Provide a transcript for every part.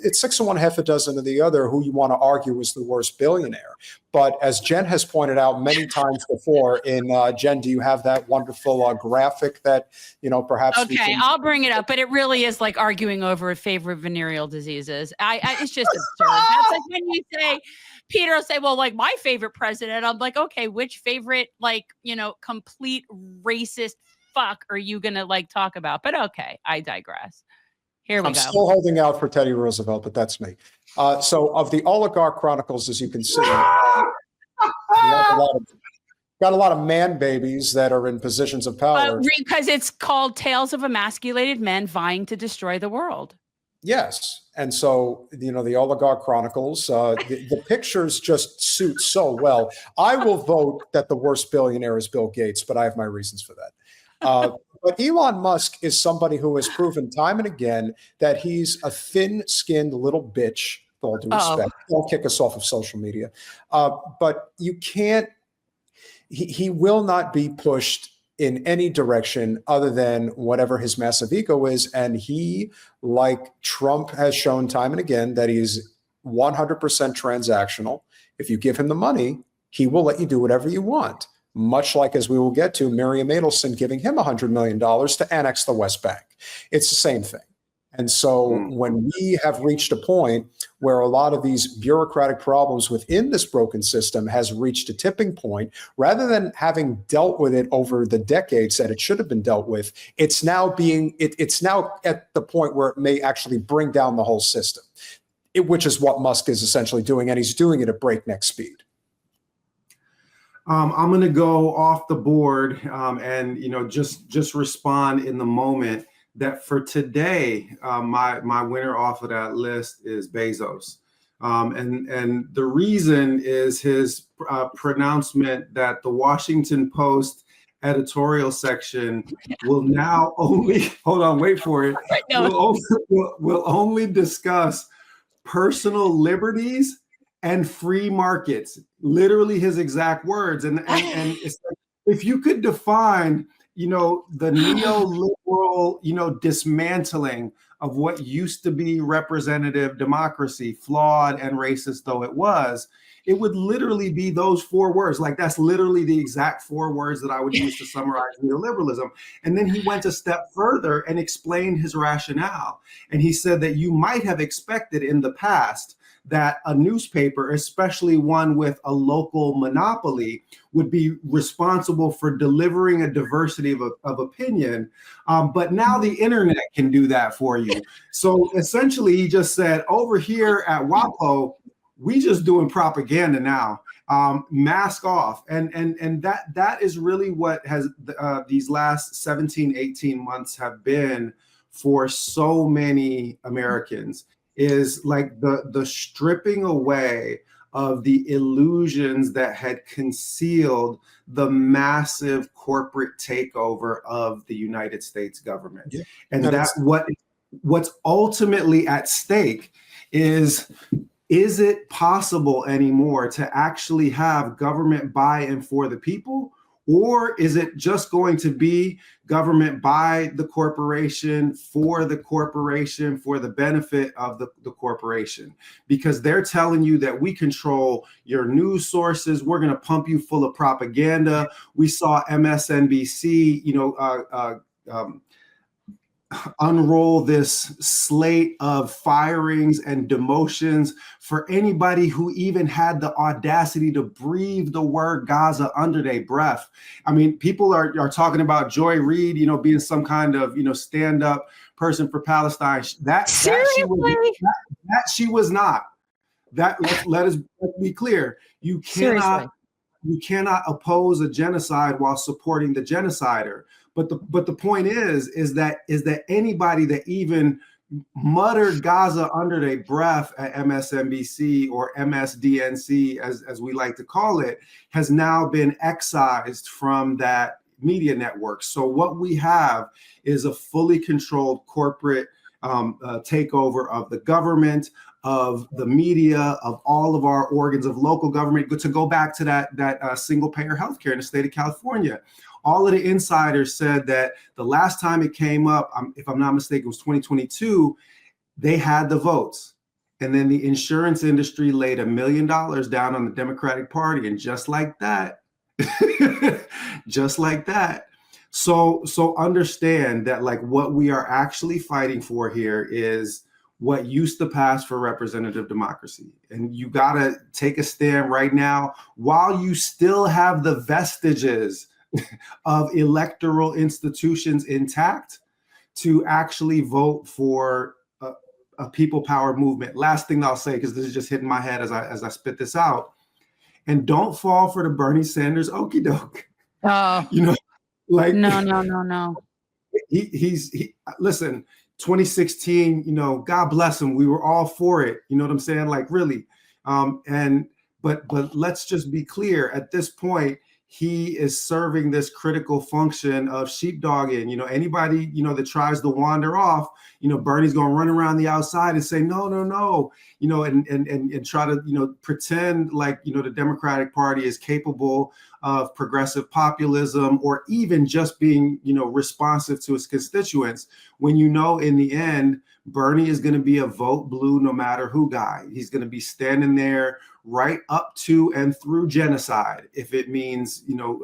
it's 6 of one, half a dozen of the other who you want to argue is the worst billionaire. But as Jen has pointed out many times before, Jen, do you have that wonderful graphic that, perhaps Okay, I'll bring it up, but it really is like arguing over a favorite venereal diseases. It's just absurd. That's like when you say, Peter will say, well, like my favorite president. I'm like, okay, which favorite, complete racist fuck are you going to talk about? But okay, I digress. Here we go. I'm still holding out for Teddy Roosevelt, but that's me. So of the Oligarch Chronicles, as you can see, got a lot of man babies that are in positions of power. Because it's called Tales of Emasculated Men Vying to Destroy the World. Yes. And so, the Oligarch Chronicles, the pictures just suit so well. I will vote that the worst billionaire is Bill Gates, but I have my reasons for that. But Elon Musk is somebody who has proven time and again that he's a thin-skinned little bitch, with all due respect. Don't kick us off of social media. But you can't, he will not be pushed in any direction other than whatever his massive ego is. And he, like Trump has shown time and again, that he's 100% transactional. If you give him the money, he will let you do whatever you want. Much like, as we will get to, Miriam Adelson giving him $100 million to annex the West Bank. It's the same thing. And so when we have reached a point where a lot of these bureaucratic problems within this broken system has reached a tipping point, rather than having dealt with it over the decades that it should have been dealt with, it's now it's now at the point where it may actually bring down the whole system, which is what Musk is essentially doing, and he's doing it at breakneck speed. I'm going to go off the board and just respond in the moment that for today, my winner off of that list is Bezos. And the reason is his pronouncement that the Washington Post editorial section will now only, hold on, wait for it, will only discuss personal liberties and free markets, literally his exact words. And it's like, if you could define, the neoliberal, dismantling of what used to be representative democracy, flawed and racist though it was, it would literally be those 4 words. Like, that's literally the exact 4 words that I would use to summarize neoliberalism. And then he went a step further and explained his rationale. And he said that you might have expected in the past that a newspaper, especially one with a local monopoly, would be responsible for delivering a diversity of opinion. But now the internet can do that for you. So essentially, he just said, over here at WAPO, we just doing propaganda now. Mask off. And that is really what has these last 17, 18 months have been for so many Americans, is like the stripping away of the illusions that had concealed the massive corporate takeover of the United States government. Yeah. And that's what's ultimately at stake is it possible anymore to actually have government by and for the people? Or is it just going to be government by the corporation, for the benefit of the corporation? Because they're telling you that we control your news sources. We're going to pump you full of propaganda. We saw MSNBC, unroll this slate of firings and demotions for anybody who even had the audacity to breathe the word Gaza under their breath. I mean, people are talking about Joy Reid, being some kind of, stand-up person for Palestine. That she was not. Let us be clear. You cannot oppose a genocide while supporting the genocider. But the point is that anybody that even muttered Gaza under their breath at MSNBC or MSDNC, as we like to call it, has now been excised from that media network. So what we have is a fully controlled corporate takeover of the government, of the media, of all of our organs of local government. To go back to that single payer healthcare in the state of California. All of the insiders said that the last time it came up, if I'm not mistaken, it was 2022, they had the votes. And then the insurance industry laid $1 million down on the Democratic Party. And just like that, just like that. So understand that like what we are actually fighting for here is what used to pass for representative democracy. And you got to take a stand right now while you still have the vestiges of electoral institutions intact to actually vote for a people power movement. Last thing I'll say, because this is just hitting my head as I spit this out. And don't fall for the Bernie Sanders okie doke. Oh, You know, like no. He listen, 2016, you know, God bless him. We were all for it. You know what I'm saying? Like really. But let's just be clear at this point, he is serving this critical function of sheepdogging. You know, anybody, you know, that tries to wander off, you know, Bernie's going to run around the outside and say, no, you know, and try to, you know, pretend like, you know, the Democratic Party is capable of progressive populism or even just being, you know, responsive to its constituents when, you know, in the end, Bernie is going to be a vote blue no matter who guy. He's going to be standing there right up to and through genocide if it means, you know,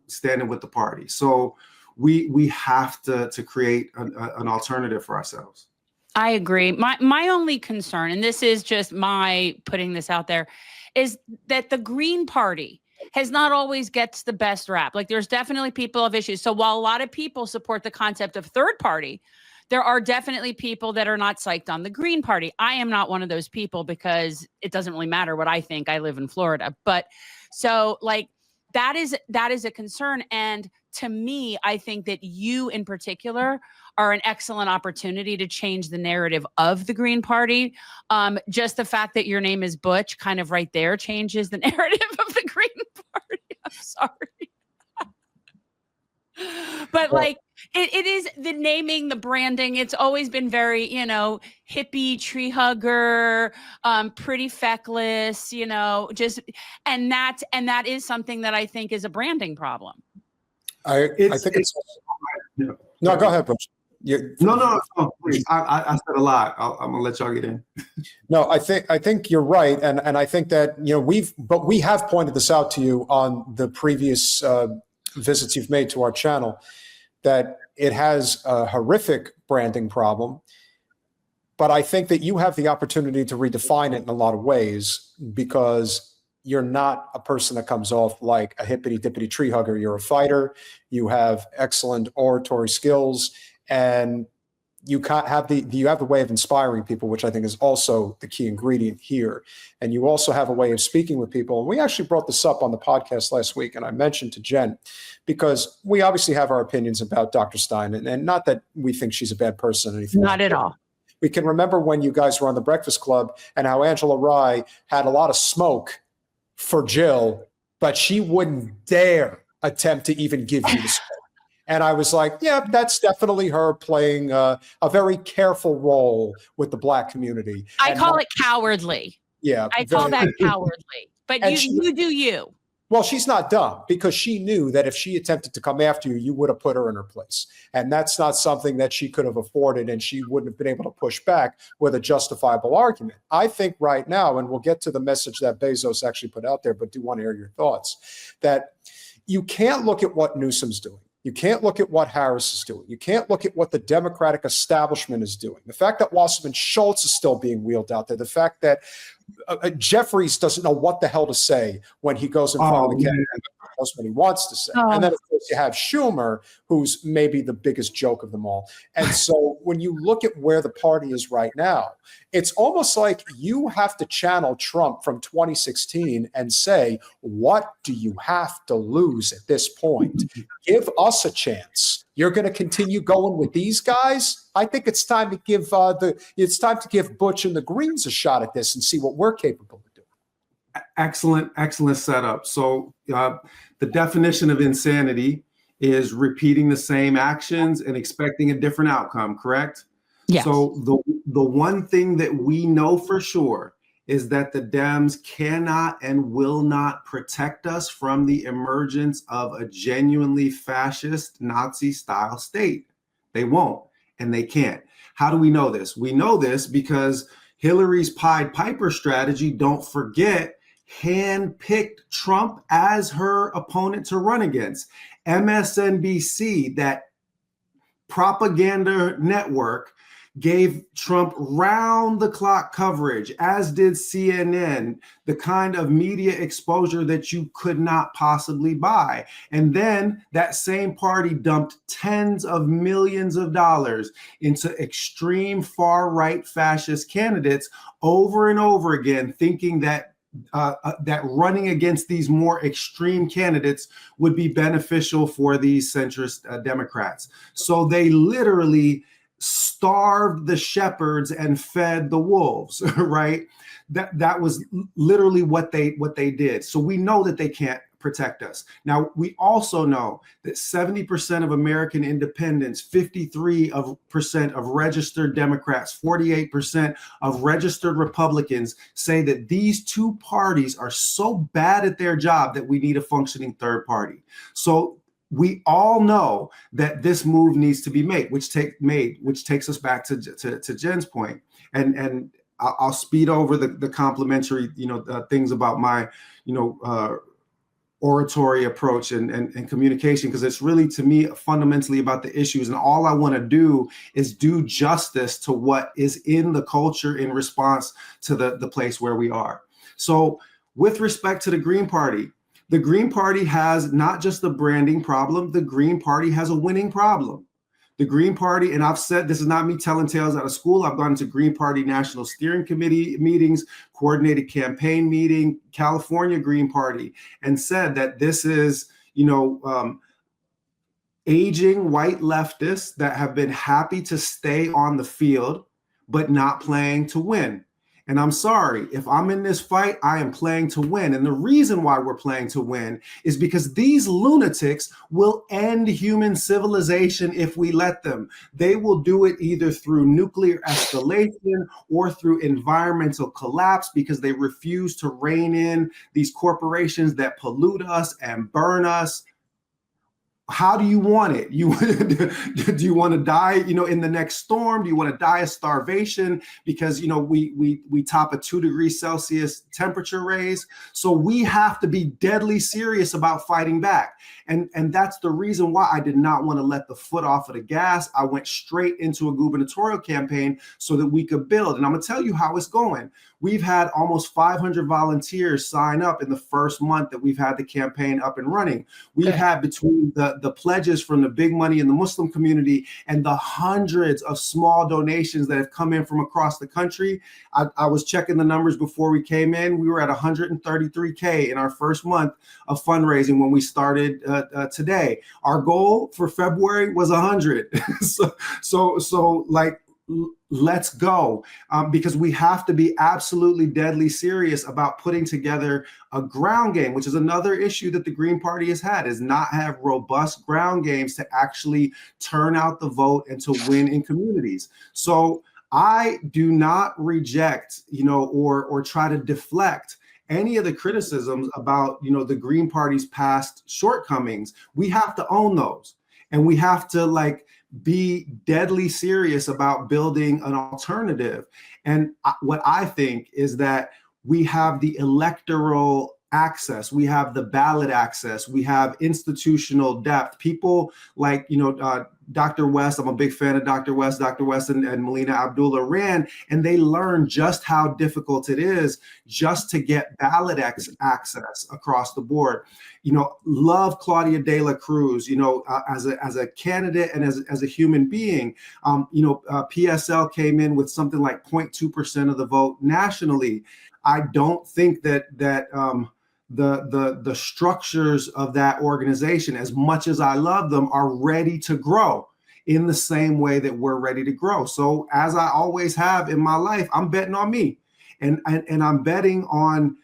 standing with the party. So we have to create an alternative for ourselves. I agree. My only concern, and this is just my putting this out there, is that the Green Party has not always gets the best rap. Like there's definitely people of issues. So while a lot of people support the concept of third party, there are definitely people that are not psyched on the Green Party. I am not one of those people because it doesn't really matter what I think. I live in Florida. But so like that is a concern. And to me, I think that you in particular are an excellent opportunity to change the narrative of the Green Party. Just the fact that your name is Butch kind of right there changes the narrative of the Green Party. I'm sorry. But like it is the naming, the branding. It's always been very, you know, hippie, tree hugger, pretty feckless, you know, just and that is something that I think is a branding problem. I think it's no. Go ahead, Butch. No, please. I said a lot. I'm gonna let y'all get in. No, I think you're right, and I think that, you know, we have pointed this out to you on the previous visits you've made to our channel, that it has a horrific branding problem. But I think that you have the opportunity to redefine it in a lot of ways, because you're not a person that comes off like a hippity dippity tree hugger. You're a fighter. You have excellent oratory skills, and you have the way of inspiring people, which I think is also the key ingredient here. And you also have a way of speaking with people. And we actually brought this up on the podcast last week, and I mentioned to Jen, because we obviously have our opinions about Dr. Stein, and not that we think she's a bad person or anything. Not at all. We can remember when you guys were on the Breakfast Club and how Angela Rye had a lot of smoke for Jill, but she wouldn't dare attempt to even give you the smoke. And I was like, yeah, that's definitely her playing a very careful role with the Black community. I call it cowardly. Yeah. I call that cowardly. But you do you. Well, she's not dumb, because she knew that if she attempted to come after you, you would have put her in her place. And that's not something that she could have afforded, and she wouldn't have been able to push back with a justifiable argument. I think right now, and we'll get to the message that Bezos actually put out there, but do want to hear your thoughts, that you can't look at what Newsom's doing. You can't look at what Harris is doing. You can't look at what the Democratic establishment is doing. The fact that Wasserman Schultz is still being wheeled out there. The fact that Jeffries doesn't know what the hell to say when he goes in front of the camera. Knows what he wants to say. And then, of course, you have Schumer, who's maybe the biggest joke of them all. And so when you look at where the party is right now, it's almost like you have to channel Trump from 2016 and say, what do you have to lose at this point? Give us a chance. You're going to continue going with these guys? I think it's time to give Butch and the Greens a shot at this and see what we're capable of doing. Excellent setup. So the definition of insanity is repeating the same actions and expecting a different outcome, correct? Yes. So the one thing that we know for sure is that the Dems cannot and will not protect us from the emergence of a genuinely fascist Nazi-style state. They won't, and they can't. How do we know this? We know this because Hillary's Pied Piper strategy, don't forget, handpicked Trump as her opponent to run against. MSNBC, that propaganda network, gave Trump round-the-clock coverage, as did CNN, the kind of media exposure that you could not possibly buy. And then that same party dumped tens of millions of dollars into extreme far-right fascist candidates over and over again, thinking that that running against these more extreme candidates would be beneficial for these centrist Democrats. So they literally starved the shepherds and fed the wolves, right? That was literally what they did. So we know that they can't protect us. Now, we also know that 70% of American independents, 53% of registered Democrats, 48% of registered Republicans say that these two parties are so bad at their job that we need a functioning third party. So we all know that this move needs to be made, which takes us back to Jen's point. And I'll speed over the complimentary, things about my, oratory approach and communication, because it's really, to me, fundamentally about the issues. And all I want to do is do justice to what is in the culture in response to the place where we are. So with respect to the Green Party has not just the branding problem, the Green Party has a winning problem. The Green Party, and I've said, this is not me telling tales out of school. I've gone to Green Party National Steering Committee meetings, coordinated campaign meeting, California Green Party, and said that this is, aging white leftists that have been happy to stay on the field, but not playing to win. And I'm sorry, if I'm in this fight, I am playing to win. And the reason why we're playing to win is because these lunatics will end human civilization if we let them. They will do it either through nuclear escalation or through environmental collapse, because they refuse to rein in these corporations that pollute us and burn us. How do you want it? Do you want to die, in the next storm? Do you want to die of starvation because, we top a 2 degrees Celsius temperature raise? So we have to be deadly serious about fighting back. And that's the reason why I did not want to let the foot off of the gas. I went straight into a gubernatorial campaign so that we could build. And I'm going to tell you how it's going. We've had almost 500 volunteers sign up in the first month that we've had the campaign up and running. We've had, between the pledges from the big money in the Muslim community and the hundreds of small donations that have come in from across the country. I was checking the numbers before we came in. We were at 133K in our first month of fundraising when we started today. Our goal for February was 100. Let's go, because we have to be absolutely deadly serious about putting together a ground game, which is another issue that the Green Party has had, is not have robust ground games to actually turn out the vote and to win in communities. So I do not reject, or try to deflect any of the criticisms about, the Green Party's past shortcomings. We have to own those, and we have to be deadly serious about building an alternative. And what I think is that we have the electoral access, we have the ballot access, we have institutional depth. People like, Dr. West, I'm a big fan of Dr. West. Dr. West and Melina Abdullah ran, and they learned just how difficult it is just to get ballot access across the board. Love Claudia de la Cruz, as a candidate and as a human being. PSL came in with something like 0.2% of the vote nationally. I don't think that the structures of that organization, as much as I love them, are ready to grow in the same way that we're ready to grow. So as I always have in my life, I'm betting on me, and I'm betting on,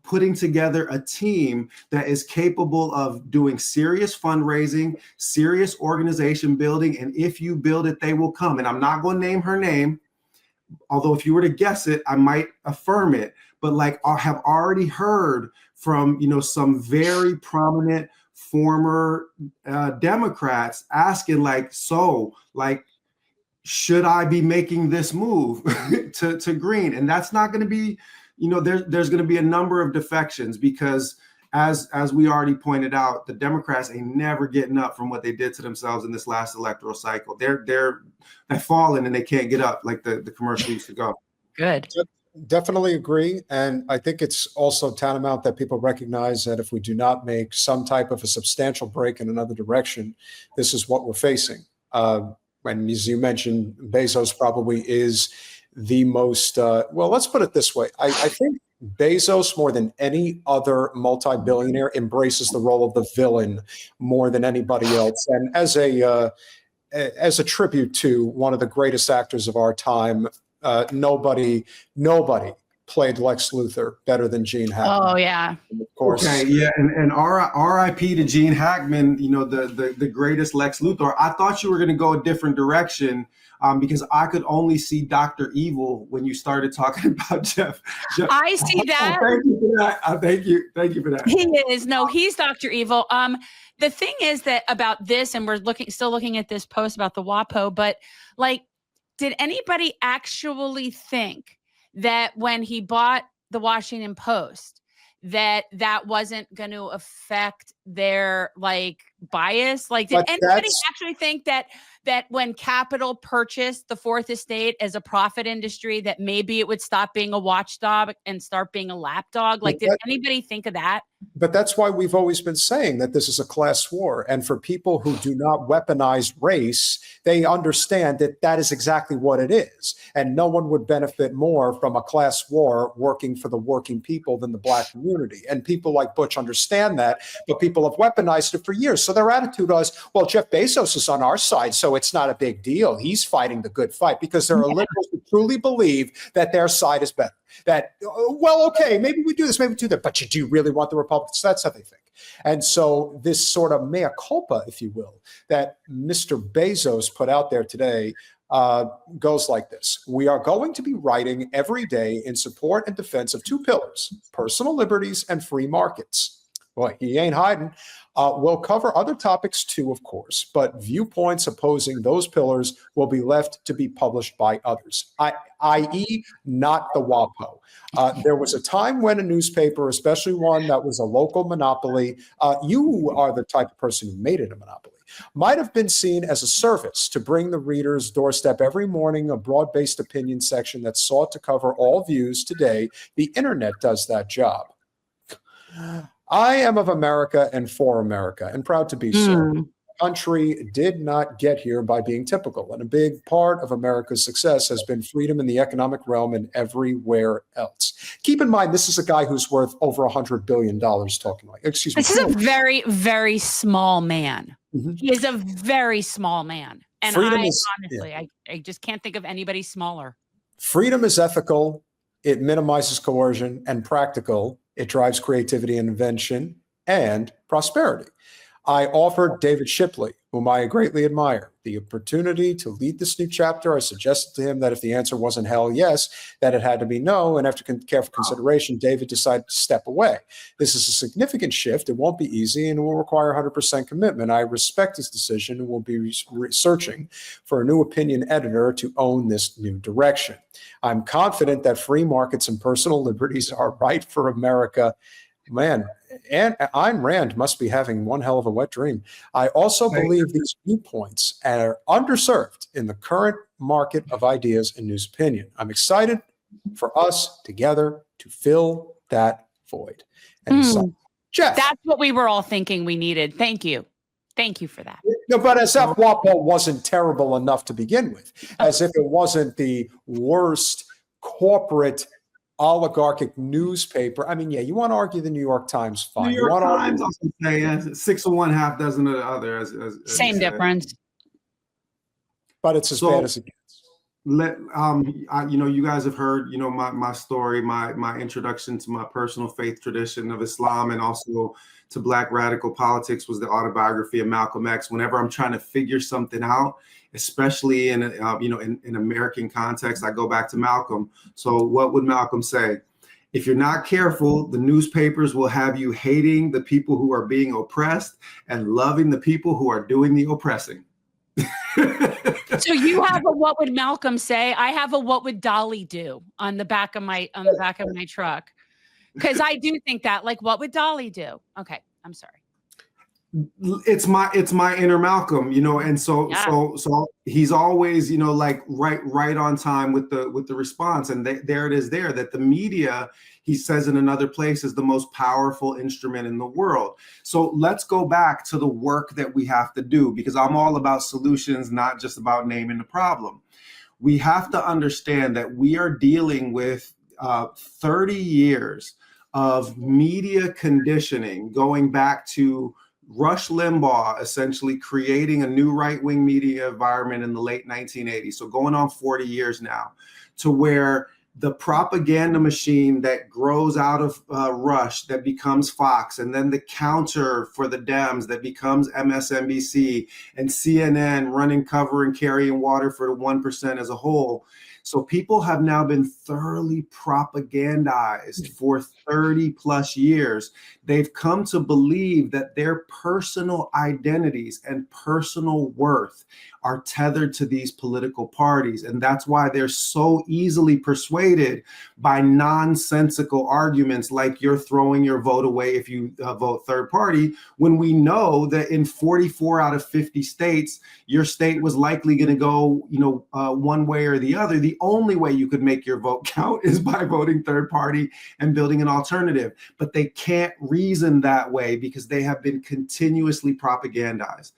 putting together a team that is capable of doing serious fundraising, serious organization building. And if you build it, they will come. And I'm not going to name her name, although if you were to guess it, I might affirm it. But I have already heard from, some very prominent former Democrats asking, should I be making this move to green? And that's not going to be, there's going to be a number of defections, because as we already pointed out, the Democrats ain't never getting up from what they did to themselves in this last electoral cycle. They've fallen and they can't get up, like the commercial used to go. Good. Definitely agree. And I think it's also tantamount that people recognize that if we do not make some type of a substantial break in another direction, this is what we're facing. And as you mentioned, Bezos probably is the most, well, let's put it this way. I think Bezos, more than any other multi-billionaire, embraces the role of the villain more than anybody else. And as a tribute to one of the greatest actors of our time, nobody played Lex Luthor better than Gene Hackman. Oh yeah, of course. Okay, yeah, and R.I.P. to Gene Hackman. The greatest Lex Luthor. I thought you were going to go a different direction, because I could only see Dr. Evil when you started talking about Jeff. I see that. Thank you for that. Thank you for that. He is. No, he's Dr. Evil. The thing is that about this, and we're still looking at this post about the WAPO, but like, did anybody actually think that when he bought the Washington Post, that wasn't going to affect their like bias? Like, did anybody actually think that when Capital purchased the Fourth Estate as a profit industry, that maybe it would stop being a watchdog and start being a lapdog? Like, did anybody think of that? But that's why we've always been saying that this is a class war. And for people who do not weaponize race, they understand that that is exactly what it is. And no one would benefit more from a class war working for the working people than the Black community. And people like Butch understand that, but people have weaponized it for years. So their attitude was, well, Jeff Bezos is on our side, so it's not a big deal. He's fighting the good fight, because there are liberals who truly believe that their side is better. That, well, okay, maybe we do this, maybe we do that, but do you really want the Republicans? That's how they think. And so this sort of mea culpa, if you will, that Mr. Bezos put out there today goes like this. We are going to be writing every day in support and defense of two pillars, personal liberties and free markets. Boy, he ain't hiding. We'll cover other topics too, of course, but viewpoints opposing those pillars will be left to be published by others, i.e. not the WAPO. There was a time when a newspaper, especially one that was a local monopoly, you are the type of person who made it a monopoly, might have been seen as a service to bring the reader's doorstep every morning a broad-based opinion section that sought to cover all views. Today, the internet does that job. I am of America and for America, and proud to be so. The country did not get here by being typical, and a big part of America's success has been freedom in the economic realm and everywhere else. Keep in mind, this is a guy who's worth over $100 billion talking like, excuse me. This is a very, very small man. He is a very small man. And I just can't think of anybody smaller. Freedom is ethical. It minimizes coercion, and practical. It drives creativity and invention and prosperity. I offered David Shipley, whom I greatly admire, the opportunity to lead this new chapter. I suggested to him that if the answer wasn't hell yes, that it had to be no. And after careful consideration, David decided to step away. This is a significant shift. It won't be easy and will require 100% commitment. I respect his decision and will be researching for a new opinion editor to own this new direction. I'm confident that free markets and personal liberties are right for America. Man, and Ayn Rand must be having one hell of a wet dream. I also believe these viewpoints are underserved in the current market of ideas and news opinion. I'm excited for us together to fill that void. And so, Jeff. That's what we were all thinking we needed. Thank you. Thank you for that. No, but as if WAPO wasn't terrible enough to begin with, as if it wasn't the worst corporate oligarchic newspaper. I mean, yeah, you want to argue the New York Times, fine. New York Times, I'll say, 6 of one, half dozen of the other. Same difference. But it's as bad as it gets. You guys have heard, my story, my introduction to my personal faith tradition of Islam and also to Black radical politics was the autobiography of Malcolm X. Whenever I'm trying to figure something out, especially in in American context, I go back to Malcolm. So what would Malcolm say? If you're not careful, the newspapers will have you hating the people who are being oppressed and loving the people who are doing the oppressing. So you have a what would Malcolm say? I have a what would Dolly do on the back of my truck. Because I do think that, like, what would Dolly do? Okay, I'm sorry. It's my inner Malcolm, and so he's always, like right on time with the response, and there it is there that the media, he says in another place, is the most powerful instrument in the world. So let's go back to the work that we have to do, because I'm all about solutions, not just about naming the problem. We have to understand that we are dealing with 30 years of media conditioning, going back to Rush Limbaugh essentially creating a new right-wing media environment in the late 1980s. So going on 40 years now, to where the propaganda machine that grows out of Rush, that becomes Fox, and then the counter for the Dems that becomes MSNBC, and CNN running cover and carrying water for the 1% as a whole. So people have now been thoroughly propagandized for 30 plus years. They've come to believe that their personal identities and personal worth are tethered to these political parties. And that's why they're so easily persuaded by nonsensical arguments like you're throwing your vote away if you vote third party, when we know that in 44 out of 50 states, your state was likely going to go, one way or the other. The only way you could make your vote count is by voting third party and building an alternative. But they can't reason that way because they have been continuously propagandized.